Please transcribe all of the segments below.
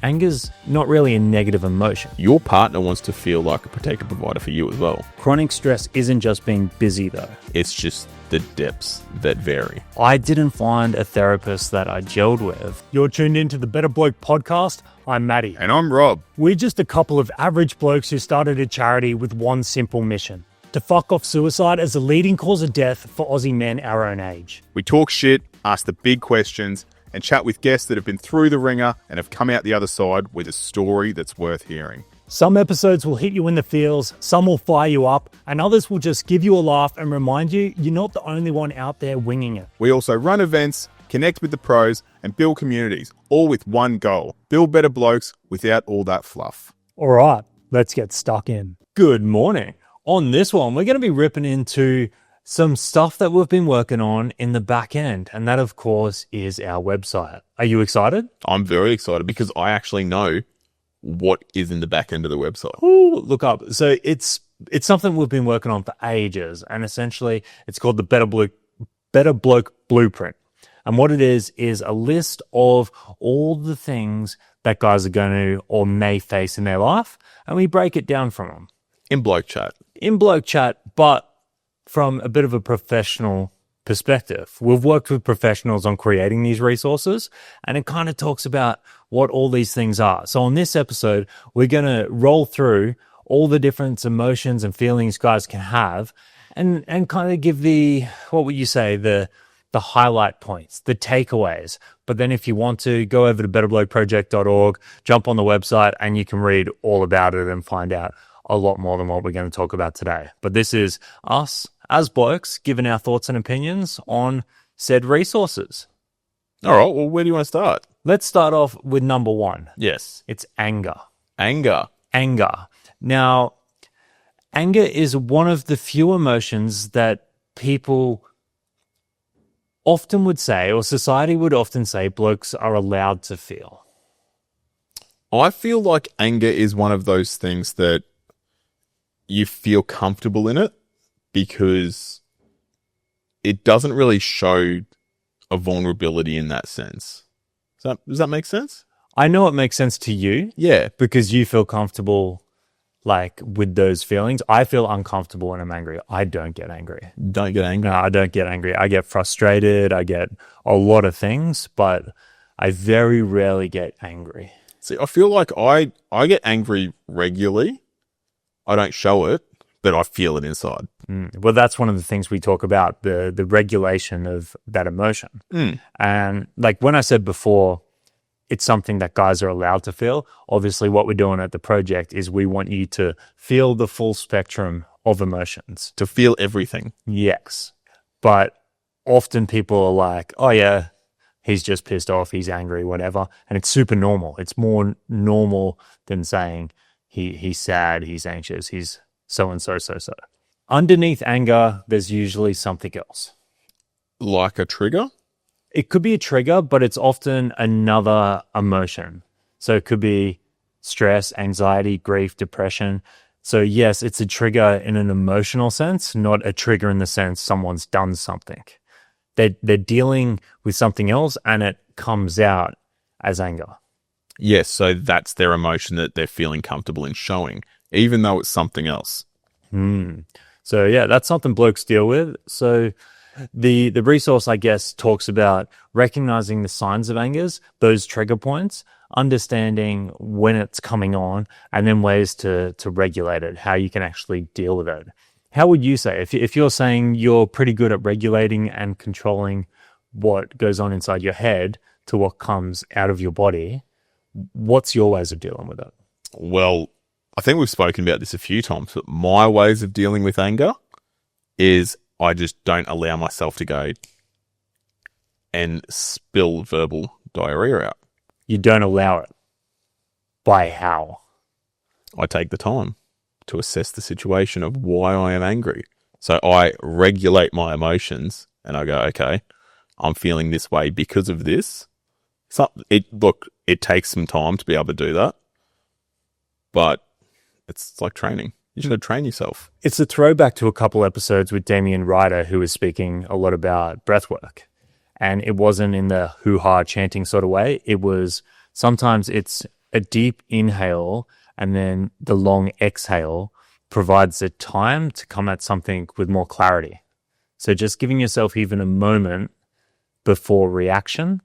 Anger's not really a negative emotion. Your partner wants to feel like a protector provider for you as well. Chronic stress isn't just being busy though. It's just the depths that vary. I didn't find a therapist that I gelled with. You're tuned into the Better Bloke podcast. I'm Matty. And I'm Rob. We're just a couple of average blokes who started a charity with one simple mission: to fuck off suicide as the leading cause of death for Aussie men our own age. We talk shit, ask the big questions, and chat with guests that have been through the ringer and have come out the other side with a story that's worth hearing. Some episodes will hit you in the feels, some will fire you up, and others will just give you a laugh and remind you you're not the only one out there winging it. We also run events, connect with the pros, and build communities, all with one goal: build better blokes without all that fluff. All right, let's get stuck in. Good morning. On this one, we're going to be ripping into some stuff that we've been working on in the back end, and that, of course, is our website. Are you excited? I'm very excited because I actually know what is in the back end of the website. Ooh, look up. So it's something we've been working on for ages, and essentially it's called the Better Bloke Blueprint. And what it is a list of all the things that guys are going to or may face in their life, and we break it down from them. In bloke chat. But from a bit of a professional perspective. We've worked with professionals on creating these resources, and it kind of talks about what all these things are. So on this episode, we're going to roll through all the different emotions and feelings guys can have and kind of give the highlight points, the takeaways. But then if you want to, go over to betterblokeproject.org, jump on the website, and you can read all about it and find out a lot more than what we're going to talk about today. But this is us as blokes giving our thoughts and opinions on said resources. All right, well, where do you want to start? Let's start off with number one. Yes. It's anger. Anger. Now, anger is one of the few emotions that people often would say, or society would often say, blokes are allowed to feel. I feel like anger is one of those things that you feel comfortable in it because it doesn't really show a vulnerability in that sense. Does that make sense? I know it makes sense to you. Yeah. Because you feel comfortable like with those feelings. I feel uncomfortable when I'm angry. I don't get angry. Don't get angry? No, I don't get angry. I get frustrated. I get a lot of things, but I very rarely get angry. See, I feel like I get angry regularly. I don't show it, but I feel it inside. Well, that's one of the things we talk about, the regulation of that emotion. And like when I said before, it's something that guys are allowed to feel. Obviously, what we're doing at the project is we want you to feel the full spectrum of emotions. To feel everything. Yes. But often people are like, oh yeah, he's just pissed off, he's angry, whatever. And it's super normal. It's more normal than saying he's sad, he's anxious, he's so-and-so. Underneath anger, there's usually something else. Like a trigger? It could be a trigger, but it's often another emotion. So it could be stress, anxiety, grief, depression. So yes, it's a trigger in an emotional sense, not a trigger in the sense someone's done something. They're dealing with something else and it comes out as anger. Yes, so that's their emotion that they're feeling comfortable in showing, even though it's something else. So yeah, that's something blokes deal with. So the resource, I guess, talks about recognizing the signs of angers, those trigger points, understanding when it's coming on, and then ways to regulate it, how you can actually deal with it. How would you say, if you're saying you're pretty good at regulating and controlling what goes on inside your head to what comes out of your body, what's your ways of dealing with it? Well, I think we've spoken about this a few times, but my ways of dealing with anger is I just don't allow myself to go and spill verbal diarrhea out. You don't allow it. By how? I take the time to assess the situation of why I am angry. So I regulate my emotions and I go, okay, I'm feeling this way because of this. It takes some time to be able to do that, but it's like training. You should train yourself. It's a throwback to a couple episodes with Damien Ryder, who was speaking a lot about breathwork. And it wasn't in the hoo-ha chanting sort of way. It was sometimes it's a deep inhale and then the long exhale provides the time to come at something with more clarity. So just giving yourself even a moment before reaction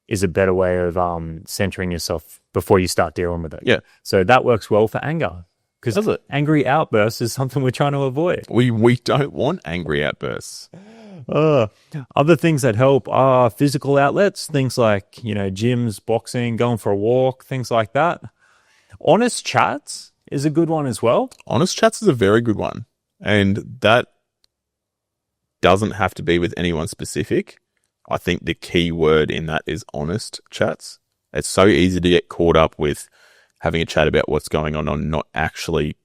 is a better way of centering yourself before you start dealing with it. Yeah. So that works well for anger, Does because it? angry outbursts is something we're trying to avoid. We don't want angry outbursts. Other things that help are physical outlets, things like, gyms, boxing, going for a walk, things like that. Honest chats is a good one as well. Honest chats is a very good one. And that doesn't have to be with anyone specific. I think the key word in that is honest chats. It's so easy to get caught up with having a chat about what's going on, not actually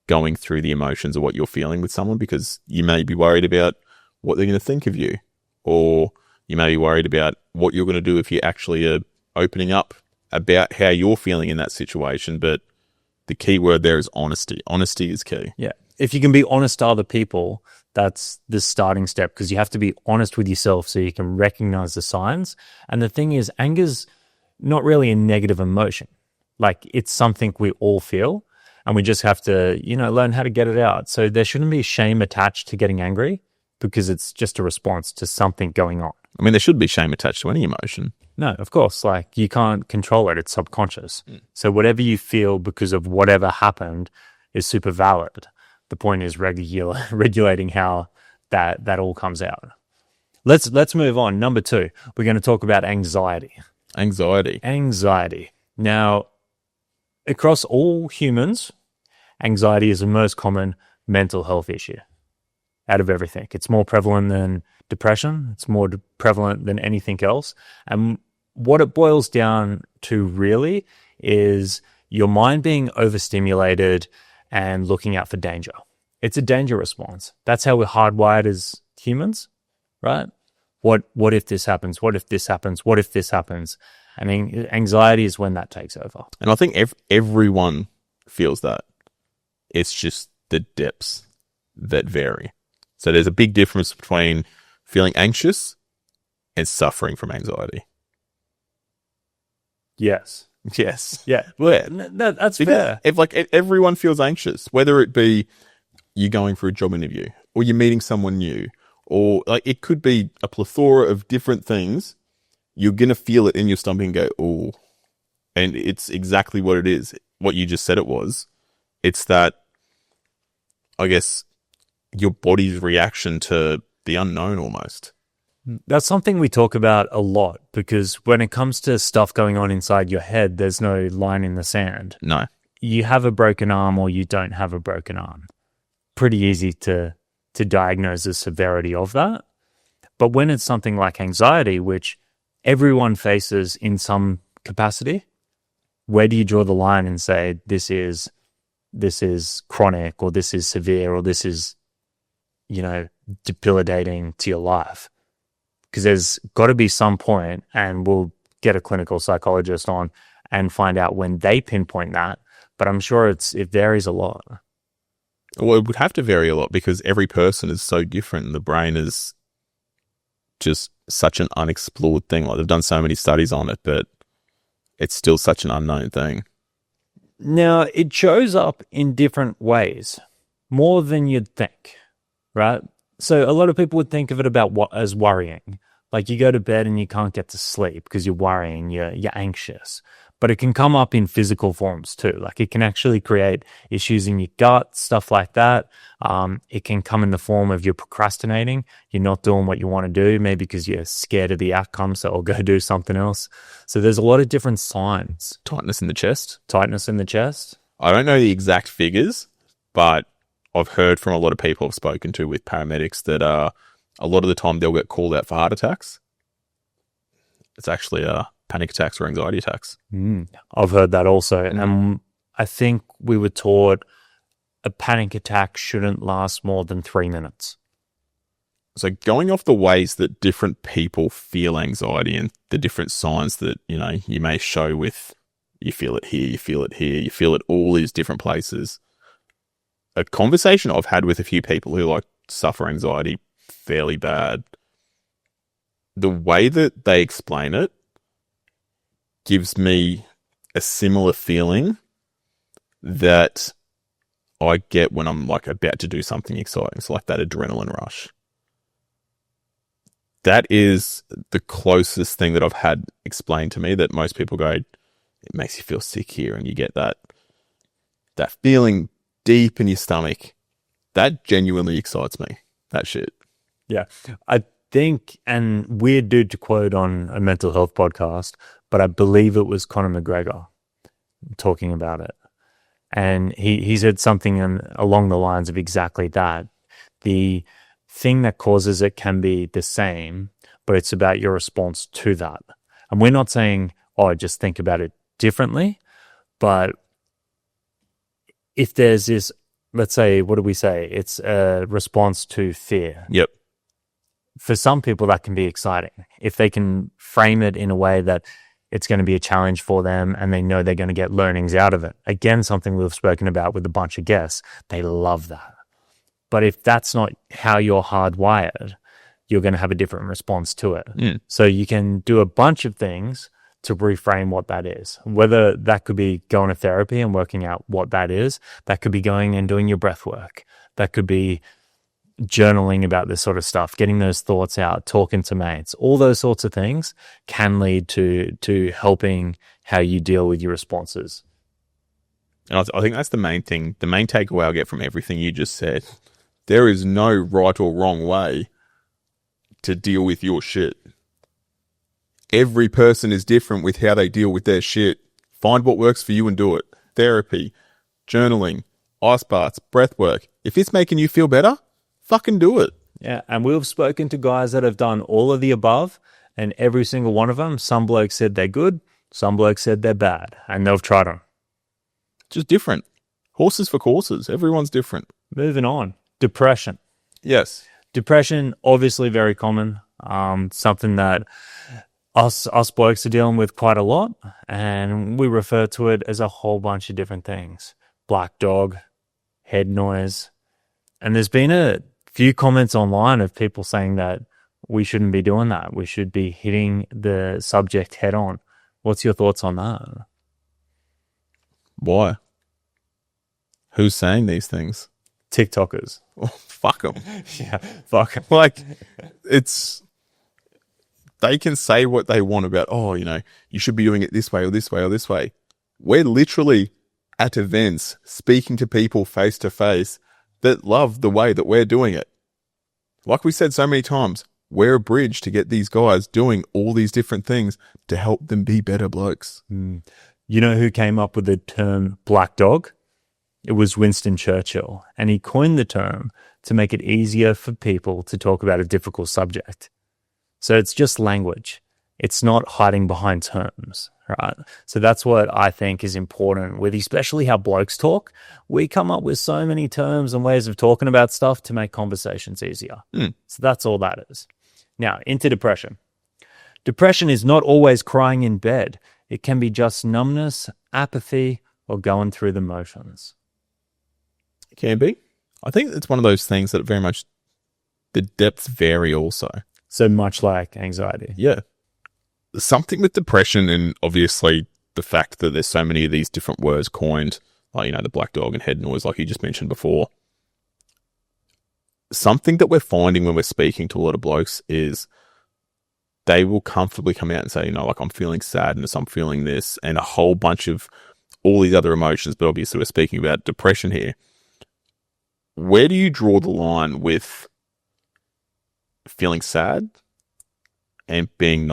going through the emotions of what you're feeling with someone, because you may be worried about what they're going to think of you, or you may be worried about what you're going to do if you actually are opening up about how you're feeling in that situation. But the key word there is honesty. Honesty is key. Yeah. If you can be honest to other people, that's the starting step, because you have to be honest with yourself so you can recognize the signs. And the thing is, anger's not really a negative emotion. Like, it's something we all feel, and we just have to, learn how to get it out. So there shouldn't be shame attached to getting angry, because it's just a response to something going on. I mean, there should be shame attached to any emotion. No, of course. Like, you can't control it. It's subconscious. So whatever you feel because of whatever happened is super valid. The point is regulating how that all comes out. Let's move on. Number 2, we're going to talk about anxiety. Anxiety. Now, across all humans, anxiety is the most common mental health issue out of everything. It's more prevalent than depression. It's more prevalent than anything else. And what it boils down to really is your mind being overstimulated and looking out for danger. It's a danger response. That's how we're hardwired as humans, right? What if this happens? What if this happens? What if this happens? I mean, anxiety is when that takes over. And I think everyone feels that. It's just the depths that vary. So there's a big difference between feeling anxious and suffering from anxiety. Yes. Yes. Yeah. Well, That's fair. If everyone feels anxious, whether it be you going for a job interview or you're meeting someone new, or like it could be a plethora of different things, you're going to feel it in your stomach and go, oh, and it's exactly what it is. What you just said it was. It's that, I guess, your body's reaction to the unknown almost. That's something we talk about a lot, because when it comes to stuff going on inside your head, there's no line in the sand. No. You have a broken arm or you don't have a broken arm. Pretty easy to diagnose the severity of that. But when it's something like anxiety, which everyone faces in some capacity, where do you draw the line and say this is chronic, or this is severe, or this is, debilitating to your life? Because there's got to be some point, and we'll get a clinical psychologist on and find out when they pinpoint that. But I'm sure it varies a lot. Well, it would have to vary a lot, because every person is so different, and the brain is just such an unexplored thing. Like, they've done so many studies on it, but it's still such an unknown thing. Now, it shows up in different ways, more than you'd think, right? So a lot of people would think of it as worrying. Like, you go to bed and you can't get to sleep because you're worrying, you're anxious. But it can come up in physical forms too. Like, it can actually create issues in your gut, stuff like that. It can come in the form of you're procrastinating. You're not doing what you want to do, maybe because you're scared of the outcome, so I'll go do something else. So there's a lot of different signs. Tightness in the chest. I don't know the exact figures, but I've heard from a lot of people I've spoken to with paramedics that a lot of the time they'll get called out for heart attacks. It's actually panic attacks or anxiety attacks. I've heard that also. And I think we were taught a panic attack shouldn't last more than 3 minutes. So going off the ways that different people feel anxiety and the different signs that, you may show with, you feel it here, you feel it here, you feel it all these different places. A conversation I've had with a few people who suffer anxiety fairly bad, the way that they explain it gives me a similar feeling that I get when I'm like about to do something exciting. It's like that adrenaline rush. That is the closest thing that I've had explained to me, that most people go, it makes you feel sick here, and you get that feeling deep in your stomach. That genuinely excites me. That shit. Yeah. I think, and weird dude to quote on a mental health podcast, but I believe it was Conor McGregor talking about it. And he said something along the lines of exactly that. The thing that causes it can be the same, but it's about your response to that. And we're not saying, oh, just think about it differently. But if there's this, let's say, what do we say? It's a response to fear. Yep. For some people, that can be exciting. If they can frame it in a way that it's going to be a challenge for them and they know they're going to get learnings out of it. Again, something we've spoken about with a bunch of guests. They love that. But if that's not how you're hardwired, you're going to have a different response to it. Mm. So you can do a bunch of things to reframe what that is. Whether that could be going to therapy and working out what that is. That could be going and doing your breath work. That could be journaling about this sort of stuff, getting those thoughts out, talking to mates. All those sorts of things can lead to helping how you deal with your responses. And I think that's the main thing. The main takeaway I get from everything you just said. There is no right or wrong way to deal with your shit. Every person is different with how they deal with their shit. Find what works for you and do it. Therapy, journaling, ice baths, breath work. If it's making you feel better, fucking do it. Yeah, and we've spoken to guys that have done all of the above, and every single one of them, some blokes said they're good, some blokes said they're bad, and they've tried them. Just different. Horses for courses. Everyone's different. Moving on. Depression. Yes. Depression, obviously very common. Something that us blokes are dealing with quite a lot, and we refer to it as a whole bunch of different things. Black dog, head noise. And there's been a few comments online of people saying that we shouldn't be doing that. We should be hitting the subject head on. What's your thoughts on that? Why? Who's saying these things? TikTokers. Oh, fuck them. Yeah, fuck 'em. Like, they can say what they want about, oh, you should be doing it this way or this way or this way. We're literally at events speaking to people face to face that love the way that we're doing it. Like we said so many times, we're a bridge to get these guys doing all these different things to help them be better blokes. You know who came up with the term black dog? It was Winston Churchill, and he coined the term to make it easier for people to talk about a difficult subject. So it's just language. It's not hiding behind terms, right? So that's what I think is important with especially how blokes talk. We come up with so many terms and ways of talking about stuff to make conversations easier. So that's all that is. Now, into depression. Depression is not always crying in bed. It can be just numbness, apathy, or going through the motions. It can be. I think it's one of those things that very much the depths vary also. So much like anxiety. Yeah. Something with depression, and obviously the fact that there's so many of these different words coined, like, the black dog and head noise, like you just mentioned before. Something that we're finding when we're speaking to a lot of blokes is they will comfortably come out and say, like, I'm feeling sadness, I'm feeling this, and a whole bunch of all these other emotions, but obviously we're speaking about depression here. Where do you draw the line with feeling sad and being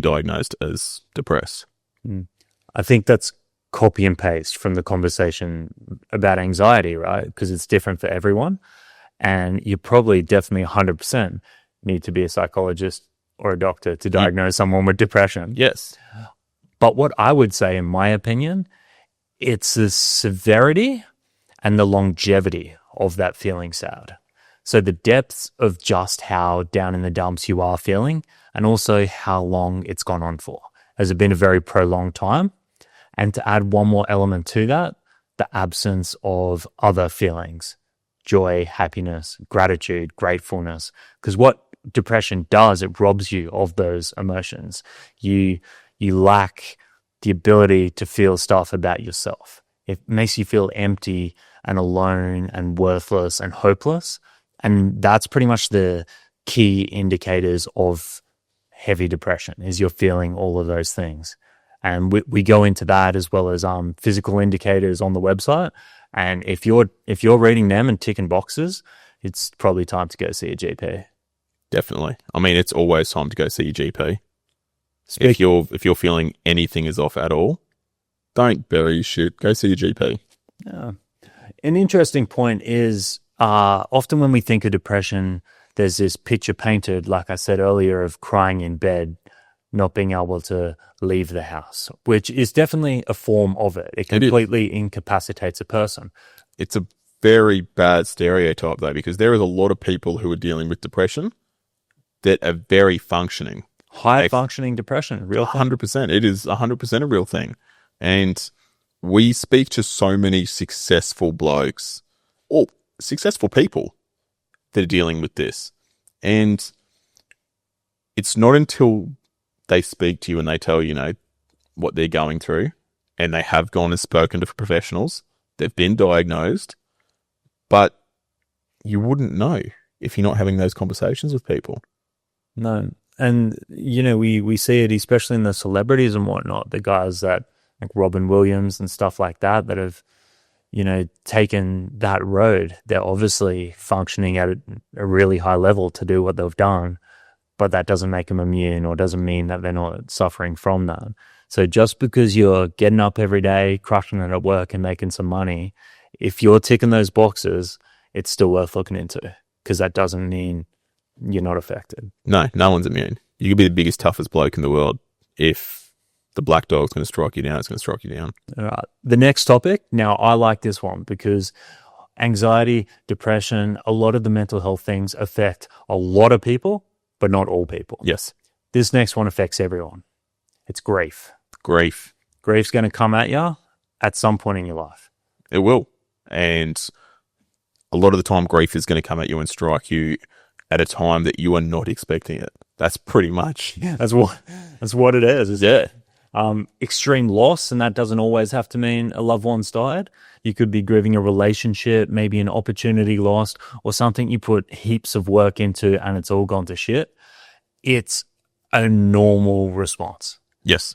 diagnosed as depressed? I think that's copy and paste from the conversation about anxiety, right? Because it's different for everyone. And you probably definitely 100% need to be a psychologist or a doctor to diagnose someone with depression. Yes. But what I would say, in my opinion, it's the severity and the longevity of that feeling sad. So the depths of just how down in the dumps you are feeling, and also how long it's gone on for. Has it been a very prolonged time? And to add one more element to that, the absence of other feelings, joy, happiness, gratitude, gratefulness. Because what depression does, it robs you of those emotions. You lack the ability to feel stuff about yourself. It makes you feel empty and alone and worthless and hopeless. And that's pretty much the key indicators of heavy depression, is you're feeling all of those things. And we go into that as well as physical indicators on the website. And if you're reading them and ticking boxes, it's probably time to go see a GP. Definitely. I mean, it's always time to go see your GP. If you're feeling anything is off at all, don't bury your shit. Go see your GP. Yeah. An interesting point is often when we think of depression, there's this picture painted, like I said earlier, of crying in bed, not being able to leave the house, which is definitely a form of it. It completely incapacitates a person. It's a very bad stereotype, though, because there is a lot of people who are dealing with depression that are very functioning. High-functioning depression, real thing. 100%. It is 100% a real thing. And we speak to so many successful blokes, or successful people, that are dealing with this. And it's not until they speak to you and they tell you, what they're going through, and they have gone and spoken to professionals, they've been diagnosed, but you wouldn't know if you're not having those conversations with people. No. And, we see it, especially in the celebrities and whatnot, the guys that, like Robin Williams and stuff like that have, taken that road. They're obviously functioning at a really high level to do what they've done, but that doesn't make them immune or doesn't mean that they're not suffering from that. So just because you're getting up every day, crushing it at work and making some money, if you're ticking those boxes, it's still worth looking into, because that doesn't mean you're not affected. No one's immune. You could be the biggest, toughest bloke in the world. If the black dog's going to strike you down, it's going to strike you down. All right. The next topic. Now, I like this one because anxiety, depression, a lot of the mental health things affect a lot of people, but not all people. Yes. This next one affects everyone. It's grief. Grief. Grief's going to come at you at some point in your life. It will. And a lot of the time, grief is going to come at you and strike you at a time that you are not expecting it. That's pretty much. Yeah, that's what it is. Yeah. Extreme loss, and that doesn't always have to mean a loved one's died. You could be grieving a relationship, maybe an opportunity lost, or something you put heaps of work into and it's all gone to shit. It's a normal response. Yes.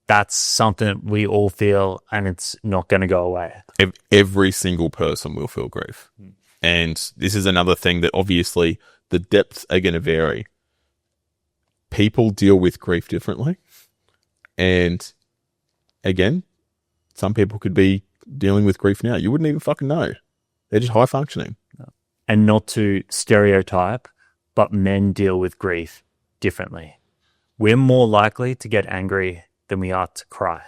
That's something we all feel, and it's not going to go away. Every single person will feel grief. And this is another thing that obviously the depths are going to vary. People deal with grief differently. And again, some people could be dealing with grief now. You wouldn't even fucking know. They're just high functioning. And not to stereotype, but men deal with grief differently. We're more likely to get angry than we are to cry.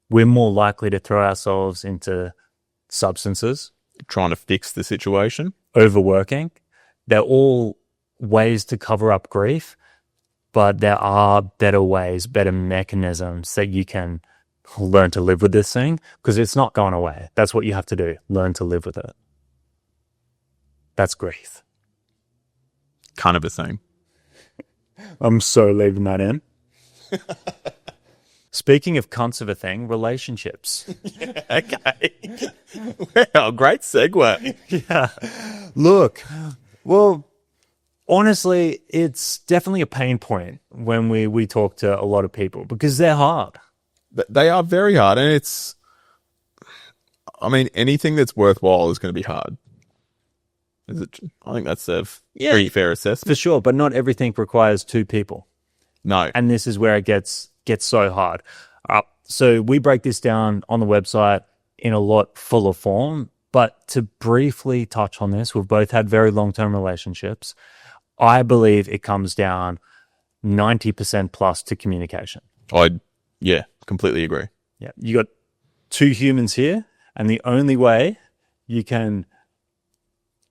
We're more likely to throw ourselves into substances. Trying to fix the situation. Overworking. They're all ways to cover up grief, but there are better ways, better mechanisms that you can learn to live with this thing, because it's not going away. That's what you have to do. Learn to live with it. That's grief. Kind of a thing. I'm so leaving that in. Speaking of cunts of a thing, relationships. Okay. Wow, great segue. Yeah. Look, well, honestly, it's definitely a pain point when we talk to a lot of people, because they're hard. They are very hard, and anything that's worthwhile is going to be hard. I think that's a pretty fair assessment. For sure, but not everything requires two people. No. And this is where it gets so hard. So we break this down on the website in a lot fuller form, but to briefly touch on this, we've both had very long-term relationships. I believe it comes down 90% plus to communication. Yeah, completely agree. Yeah, you got two humans here, and the only way you can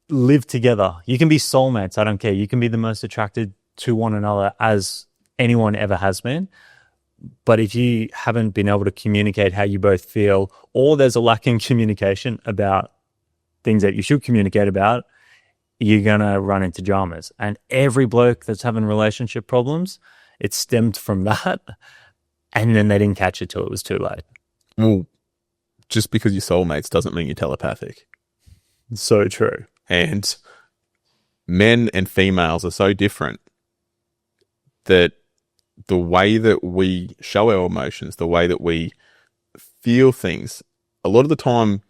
live together, you can be soulmates, I don't care. You can be the most attracted to one another as anyone ever has been. But if you haven't been able to communicate how you both feel, or there's a lack in communication about things that you should communicate about, you're going to run into dramas. And every bloke that's having relationship problems, it stemmed from that. and then they didn't catch it till it was too late. Well, just because you're soulmates doesn't mean you're telepathic. So true. And men and females are so different that the way that we show our emotions, the way that we feel things, a lot of the time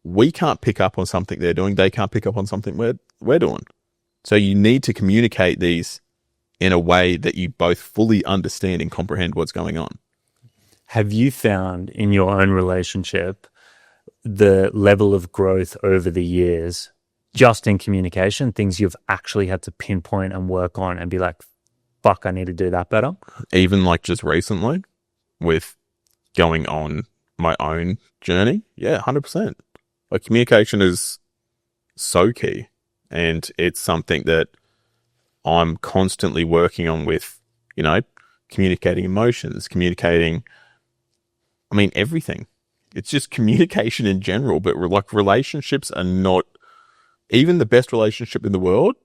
we can't pick up on something they're doing. They can't pick up on something we're doing. So you need to communicate these in a way that you both fully understand and comprehend what's going on. Have you found in your own relationship the level of growth over the years, just in communication, things you've actually had to pinpoint and work on and be like, fuck, I need to do that better? Even like just recently with going on my own journey. Yeah, 100%. Like communication is so key, and it's something that I'm constantly working on with, communicating emotions, communicating, everything. It's just communication in general, but like relationships are not, even the best relationship in the world,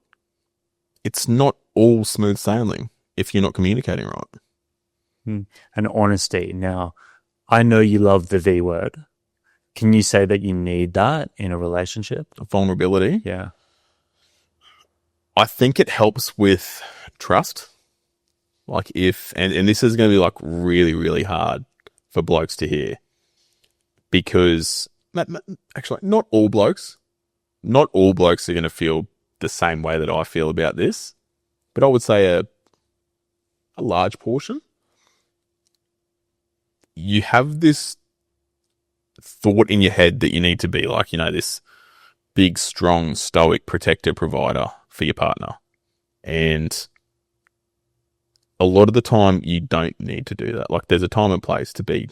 it's not all smooth sailing if you're not communicating right. And honesty. Now, I know you love the V word. Can you say that you need that in a relationship? Vulnerability. Yeah. I think it helps with trust. Like and this is going to be like really, really hard for blokes to hear, because actually not all blokes are going to feel the same way that I feel about this, but I would say a large portion. You have this thought in your head that you need to be like, this big, strong, stoic protector, provider for your partner. And a lot of the time you don't need to do that. Like there's a time and place to be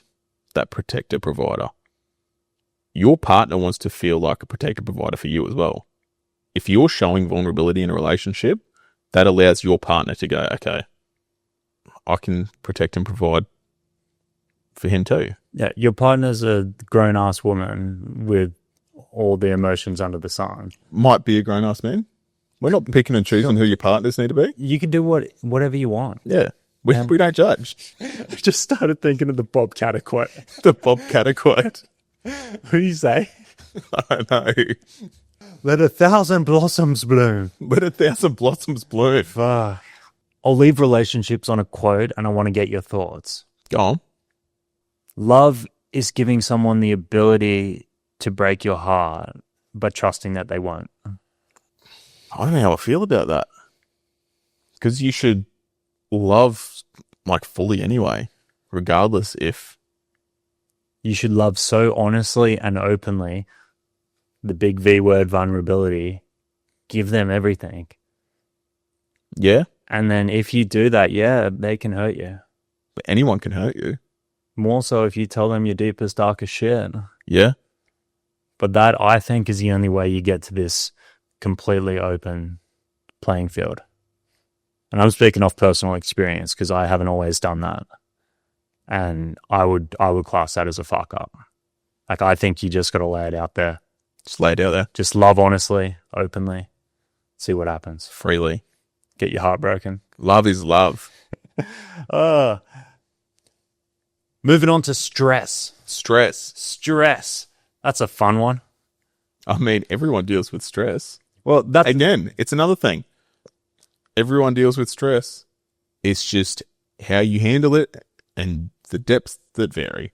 that protector, provider. Your partner wants to feel like a protector, provider for you as well. If you're showing vulnerability in a relationship, that allows your partner to go, okay, I can protect and provide for him too. Yeah, your partner's a grown-ass woman with all the emotions under the sun. Might be a grown-ass man. We're not picking and choosing who your partners need to be. You can do whatever you want. Yeah. We don't judge. I just started thinking of the Bob Catter quote. The Bob Catter quote. What do you say? I don't know. Let 1,000 blossoms bloom. Let 1,000 blossoms bloom. Fuck. I'll leave relationships on a quote, and I want to get your thoughts. Go on. Love is giving someone the ability to break your heart, but trusting that they won't. I don't know how I feel about that. Because you should love like fully anyway, regardless if... You should love so honestly and openly, the big V word, vulnerability, give them everything. Yeah. And then if you do that, yeah, they can hurt you. But anyone can hurt you. More so if you tell them your deepest, darkest shit. Yeah. But that, I think, is the only way you get to this completely open playing field. And I'm speaking off personal experience because I haven't always done that. And I would class that as a fuck up. Like, I think you just got to lay it out there. Just lay it out there. Just love honestly, openly, see what happens. Freely. Get your heart broken. Love is love. Moving on to stress. Stress. That's a fun one. I mean, everyone deals with stress. Well, that's... Again, it's another thing. Everyone deals with stress. It's just how you handle it and the depths that vary.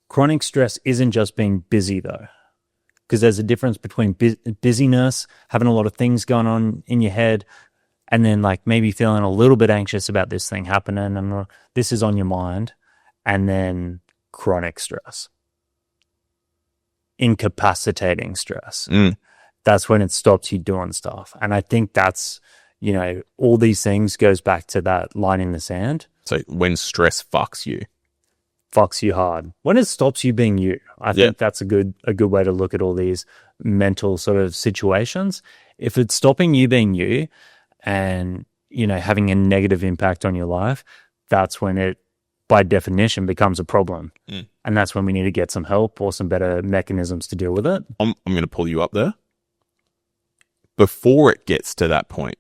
Chronic stress isn't just being busy, though. Because there's a difference between busyness, having a lot of things going on in your head, and then like maybe feeling a little bit anxious about this thing happening and this is on your mind, and then chronic stress. Incapacitating stress. That's when it stops you doing stuff. And I think that's, all these things goes back to that line in the sand. So when stress fucks you. Fucks you hard. When it stops you being you. I think that's a good way to look at all these mental sort of situations. If it's stopping you being you and, having a negative impact on your life, that's when it, by definition, becomes a problem. And that's when we need to get some help or some better mechanisms to deal with it. I'm going to pull you up there. Before it gets to that point,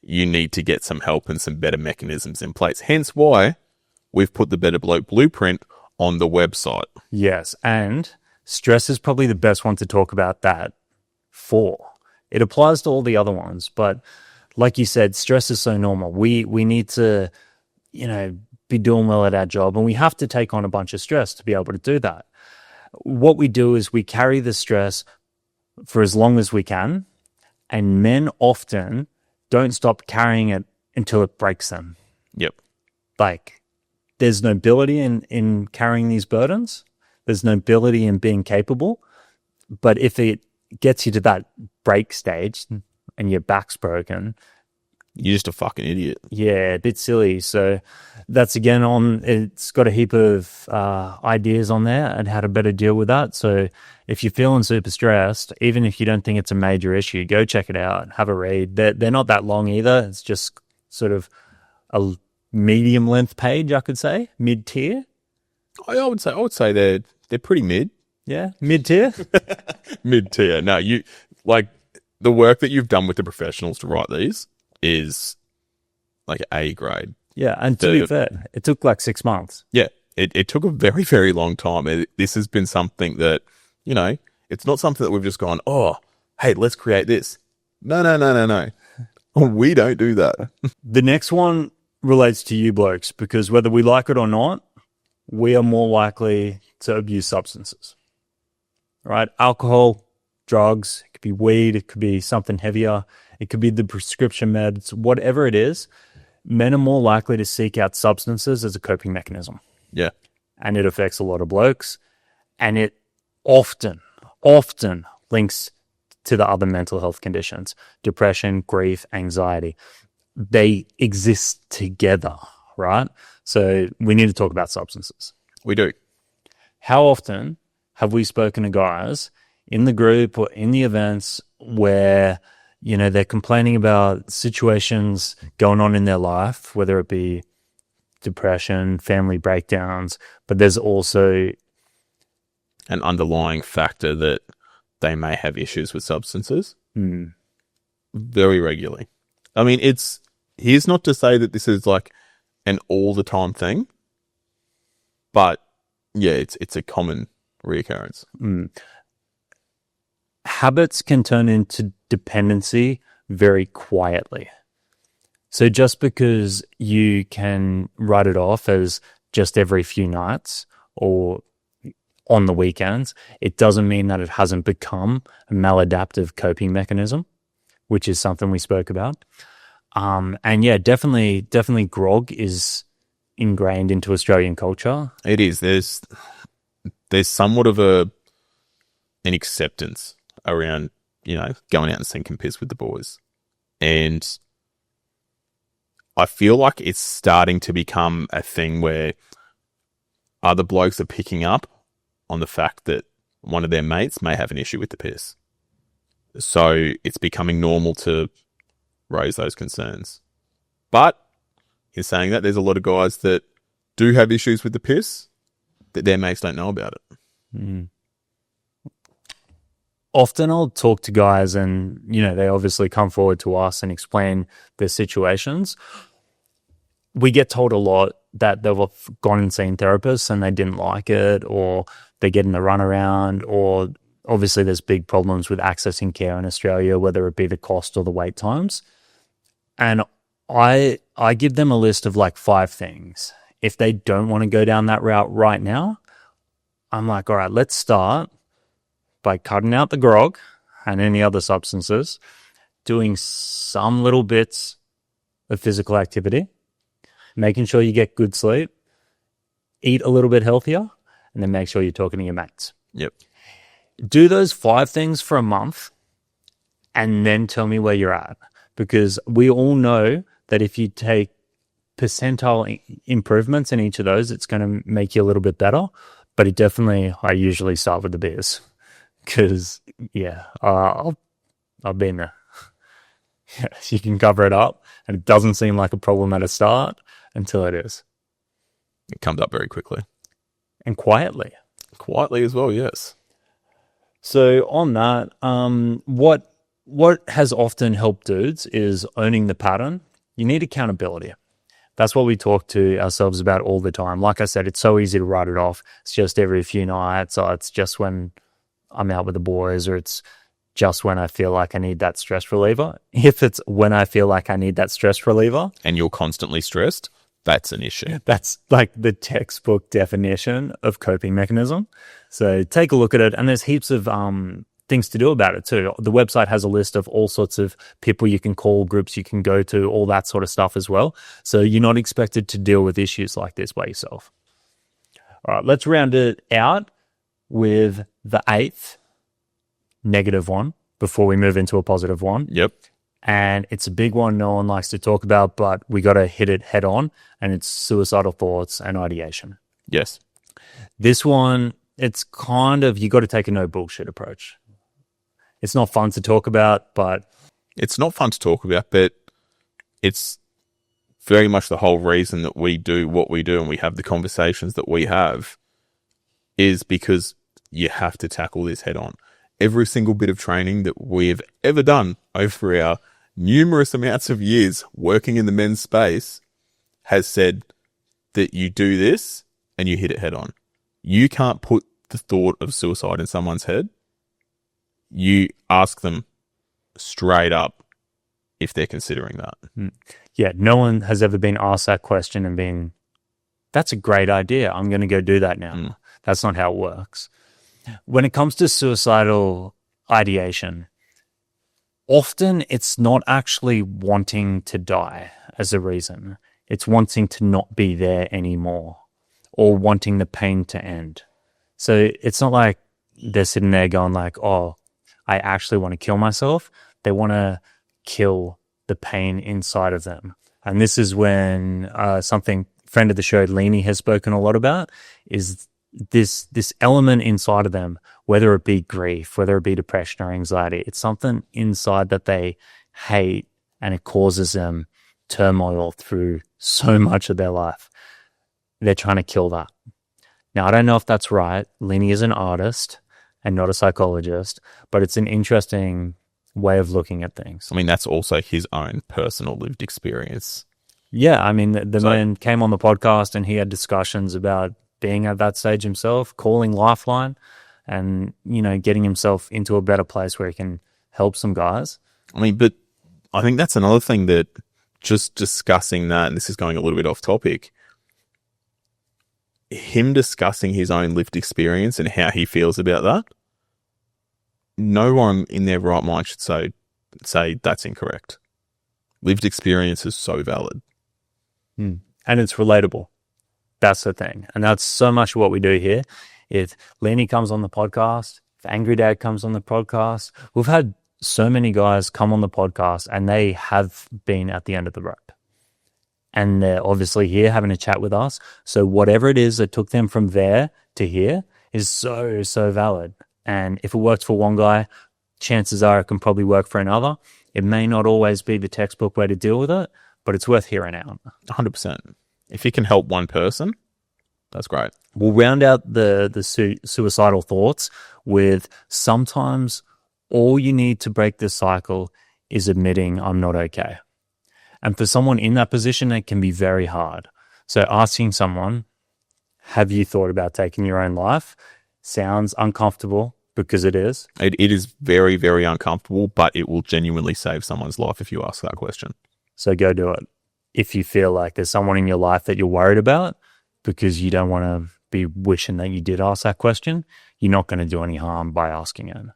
you need to get some help and some better mechanisms in place. Hence why we've put the Better Bloke Blueprint on the website. Yes, and stress is probably the best one to talk about that for. It applies to all the other ones, but like you said, stress is so normal. We need to, be doing well at our job, and we have to take on a bunch of stress to be able to do that. What we do is we carry the stress for as long as we can, and men often don't stop carrying it until it breaks them. Yep. Like, there's nobility in carrying these burdens. There's nobility in being capable. But if it gets you to that break stage and your back's broken, you're just a fucking idiot. Yeah, a bit silly. So that's again it's got a heap of ideas on there and how to better deal with that. So if you're feeling super stressed, even if you don't think it's a major issue, go check it out, have a read. They're not that long either. It's just sort of a medium length page, I could say, mid tier. I would say they're pretty mid. Yeah, mid tier. Mid tier. No, you like the work that you've done with the professionals to write these is like A grade. Yeah, and to be fair, it took like 6 months. Yeah, it took a very, very long time. This has been something that, it's not something that we've just gone, oh, hey, let's create this. No. We don't do that. The next one relates to you blokes because whether we like it or not, we are more likely to abuse substances, right? Alcohol, drugs, it could be weed, it could be something heavier, it could be the prescription meds, whatever it is, men are more likely to seek out substances as a coping mechanism. Yeah. And it affects a lot of blokes. And it often links to the other mental health conditions, depression, grief, anxiety. They exist together, right? So we need to talk about substances. We do. How often have we spoken to guys in the group or in the events where, they're complaining about situations going on in their life, whether it be depression, family breakdowns, but there's also an underlying factor that they may have issues with substances very regularly. I mean, here's not to say that this is like an all the time thing, but yeah, it's a common reoccurrence. Habits can turn into dependency very quietly. So just because you can write it off as just every few nights or on the weekends, it doesn't mean that it hasn't become a maladaptive coping mechanism, which is something we spoke about. And yeah, definitely grog is ingrained into Australian culture. It is. There's somewhat of an acceptance around, going out and sinking piss with the boys. And I feel like it's starting to become a thing where other blokes are picking up on the fact that one of their mates may have an issue with the piss. So it's becoming normal to raise those concerns. But in saying that, there's a lot of guys that do have issues with the piss that their mates don't know about it. Often I'll talk to guys and, they obviously come forward to us and explain their situations. We get told a lot that they've gone and seen therapists and they didn't like it, or they're getting the runaround, or obviously there's big problems with accessing care in Australia, whether it be the cost or the wait times. And I give them a list of like 5 things. If they don't want to go down that route right now, I'm like, all right, let's start by cutting out the grog and any other substances, doing some little bits of physical activity, making sure you get good sleep, eat a little bit healthier, and then make sure you're talking to your mates. Yep. Do those 5 things for a month and then tell me where you're at. Because we all know that if you take percentile improvements in each of those, it's going to make you a little bit better. But I usually start with the beers. Because, yeah, I've been there. You can cover it up, and it doesn't seem like a problem at a start until it is. It comes up very quickly. And quietly. Quietly as well, yes. So on that, what has often helped dudes is owning the pattern. You need accountability. That's what we talk to ourselves about all the time. Like I said, it's so easy to write it off. It's just every few nights, or it's just when I'm out with the boys, or it's just when I feel like I need that stress reliever. If it's when I feel like I need that stress reliever, and you're constantly stressed, that's an issue. that's like the textbook definition of coping mechanism. So take a look at it. And there's heaps of things to do about it too. The website has a list of all sorts of people you can call, groups you can go to, all that sort of stuff as well. So you're not expected to deal with issues like this by yourself. All right, let's round it out with the 8th negative one before we move into a positive one. Yep. And it's a big one no one likes to talk about, but we got to hit it head on, and it's suicidal thoughts and ideation. Yes. This one, it's kind of, you got to take a no bullshit approach. It's not fun to talk about, but... It's not fun to talk about, but it's very much the whole reason that we do what we do and we have the conversations that we have is because you have to tackle this head on. Every single bit of training that we've ever done over our numerous amounts of years working in the men's space has said that you do this and you hit it head on. You can't put the thought of suicide in someone's head. You ask them straight up if they're considering that. Yeah, no one has ever been asked that question and been, that's a great idea. I'm going to go do that now. That's not how it works. When it comes to suicidal ideation, often it's not actually wanting to die as a reason. It's wanting to not be there anymore or wanting the pain to end. So it's not like they're sitting there going like, oh, I actually want to kill myself. They want to kill the pain inside of them. And this is when something friend of the show, Leanie, has spoken a lot about is this element inside of them, whether it be grief, whether it be depression or anxiety. It's something inside that they hate, and it causes them turmoil through so much of their life. They're trying to kill that. Now, I don't know if that's right. Leanie is an artist and not a psychologist, but it's an interesting way of looking at things. I mean, that's also his own personal lived experience. Yeah, I mean, the man came on the podcast and he had discussions about being at that stage himself, calling Lifeline and, you know, getting himself into a better place where he can help some guys. I mean, but I think that's another thing that just discussing that, and this is going a little bit off topic, him discussing his own lived experience and how he feels about that, no one in their right mind should say that's incorrect. Lived experience is so valid. And it's relatable. That's the thing. And that's so much what we do here. If Leanie comes on the podcast, if Angry Dad comes on the podcast, we've had so many guys come on the podcast and they have been at the end of the rope. And they're obviously here having a chat with us. So whatever it is that took them from there to here is so, so valid. And if it works for one guy, chances are it can probably work for another. It may not always be the textbook way to deal with it, but it's worth hearing out. 100%. If you can help one person, that's great. We'll round out the suicidal thoughts with sometimes all you need to break this cycle is admitting I'm not okay. And for someone in that position, it can be very hard. So asking someone, have you thought about taking your own life? Sounds uncomfortable because it is. It is very, very uncomfortable, but it will genuinely save someone's life if you ask that question. So go do it. If you feel like there's someone in your life that you're worried about because you don't want to be wishing that you did ask that question, you're not going to do any harm by asking it.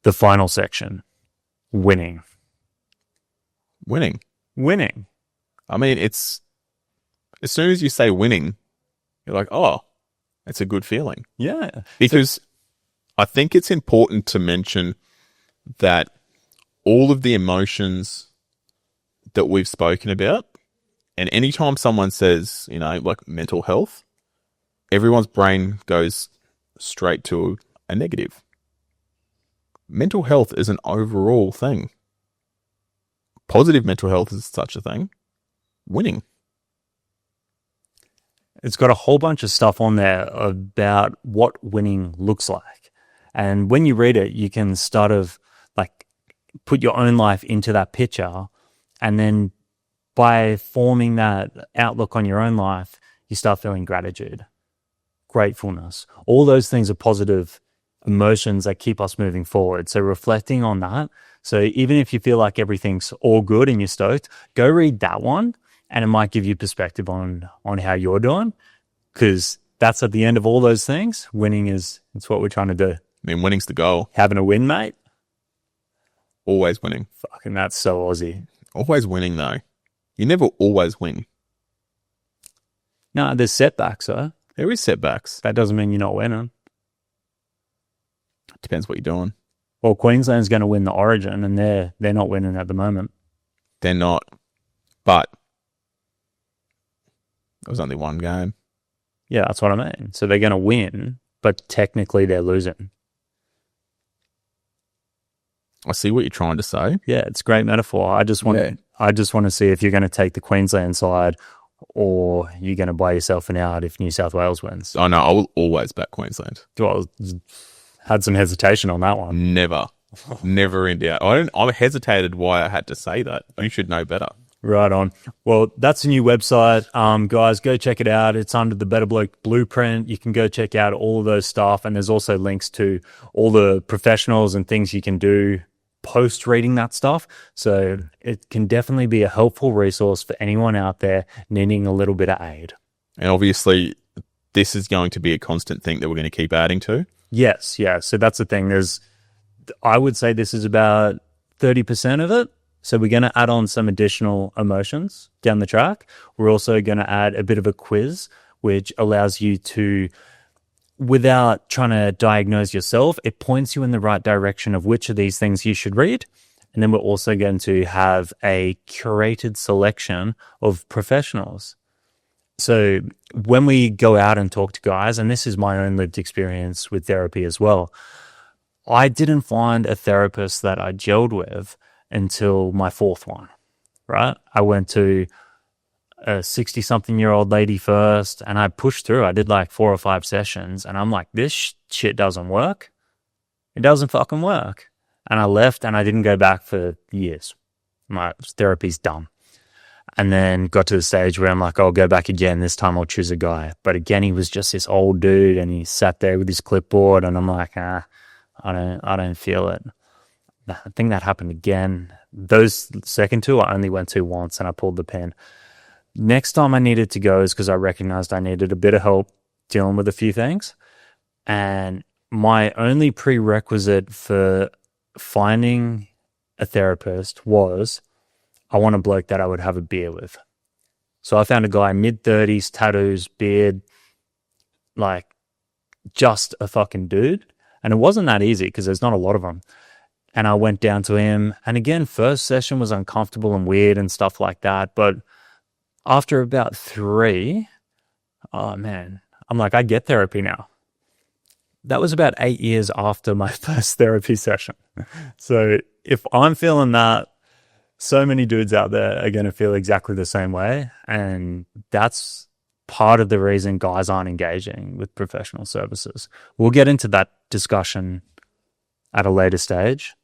The final section, winning. Winning. I mean, it's as soon as you say winning, you're like, oh, it's a good feeling. Yeah. Because I think it's important to mention that all of the emotions that we've spoken about, and anytime someone says, you know, like mental health, everyone's brain goes straight to a negative. Mental health is an overall thing. Positive mental health is such a thing. Winning. It's got a whole bunch of stuff on there about what winning looks like. And when you read it, you can start of like put your own life into that picture. And then by forming that outlook on your own life, you start feeling gratitude, gratefulness. All those things are positive emotions that keep us moving forward. So reflecting on that. So even if you feel like everything's all good and you're stoked, go read that one, and it might give you perspective on how you're doing, because that's at the end of all those things. Winning it's what we're trying to do. I mean, winning's the goal. Having a win, mate. Always winning. Fucking that's so Aussie. Always winning, though. You never always win. No, there's setbacks, though. There is setbacks. That doesn't mean you're not winning. Depends what you're doing. Well, Queensland's going to win the Origin, and they're not winning at the moment. They're not. But it was only one game. Yeah, that's what I mean. So they're going to win, but technically they're losing. I see what you're trying to say. Yeah, it's a great metaphor. I just want to see if you're going to take the Queensland side, or you're going to buy yourself an out if New South Wales wins. Oh, no, I will always back Queensland. Well, had some hesitation on that one. Never. Never in doubt. I hesitated why I had to say that. You should know better. Right on. Well, that's a new website. Guys, go check it out. It's under the Better Bloke Blueprint. You can go check out all of those stuff. And there's also links to all the professionals and things you can do post reading that stuff. So it can definitely be a helpful resource for anyone out there needing a little bit of aid. And obviously, this is going to be a constant thing that we're going to keep adding to. Yes. Yeah. So that's the thing. I would say this is about 30% of it. So we're going to add on some additional emotions down the track. We're also going to add a bit of a quiz, which allows you to, without trying to diagnose yourself, it points you in the right direction of which of these things you should read. And then we're also going to have a curated selection of professionals. So when we go out and talk to guys, and this is my own lived experience with therapy as well, I didn't find a therapist that I gelled with until my fourth one, right? I went to a 60-something-year-old lady first, and I pushed through. I did like 4 or 5 sessions, and I'm like, this shit doesn't work. It doesn't fucking work. And I left, and I didn't go back for years. My therapy's done. And then got to the stage where I'm like, I'll go back again. This time I'll choose a guy. But again, he was just this old dude, and he sat there with his clipboard, and I'm like, I don't feel it. I think that happened again. Those second 2 I only went to once, and I pulled the pin. Next time I needed to go is because I recognized I needed a bit of help dealing with a few things. And my only prerequisite for finding a therapist was I want a bloke that I would have a beer with. So I found a guy, mid-30s, tattoos, beard, like just a fucking dude. And it wasn't that easy because there's not a lot of them. And I went down to him. And again, first session was uncomfortable and weird and stuff like that. But after about 3, oh man, I'm like, I get therapy now. That was about 8 years after my first therapy session. So if I'm feeling that, so many dudes out there are going to feel exactly the same way. And that's part of the reason guys aren't engaging with professional services. We'll get into that discussion at a later stage.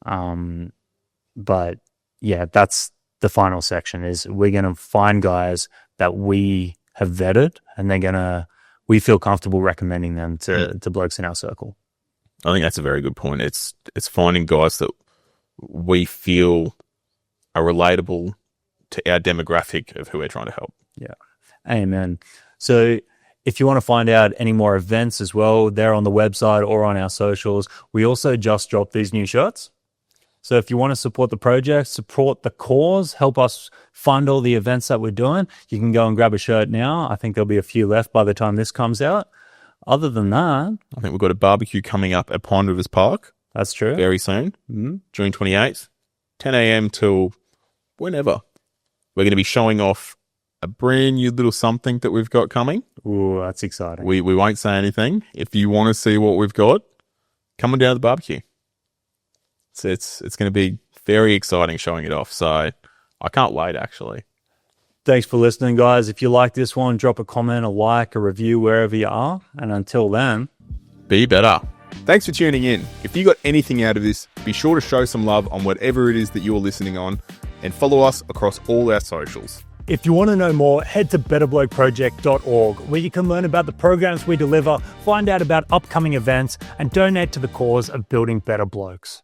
But yeah, that's the final section is we're going to find guys that we have vetted, and we feel comfortable recommending them to blokes in our circle. I think that's a very good point. It's finding guys that we feel are relatable to our demographic of who we're trying to help. Yeah. Amen. So if you want to find out any more events as well, they're on the website or on our socials. We also just dropped these new shirts. So if you want to support the project, support the cause, help us fund all the events that we're doing, you can go and grab a shirt now. I think there'll be a few left by the time this comes out. Other than that, I think we've got a barbecue coming up at Pine Rivers Park. That's true. Very soon, June 28th, 10 a.m. till whenever. We're going to be showing off a brand new little something that we've got coming. Ooh, that's exciting. We won't say anything. If you want to see what we've got, come on down to the barbecue. So it's going to be very exciting showing it off. So I can't wait, actually. Thanks for listening, guys. If you like this one, drop a comment, a like, a review wherever you are. And until then, be better. Thanks for tuning in. If you got anything out of this, be sure to show some love on whatever it is that you're listening on. and follow us across all our socials. If you want to know more, head to betterblokeproject.org, where you can learn about the programs we deliver, find out about upcoming events, and donate to the cause of building better blokes.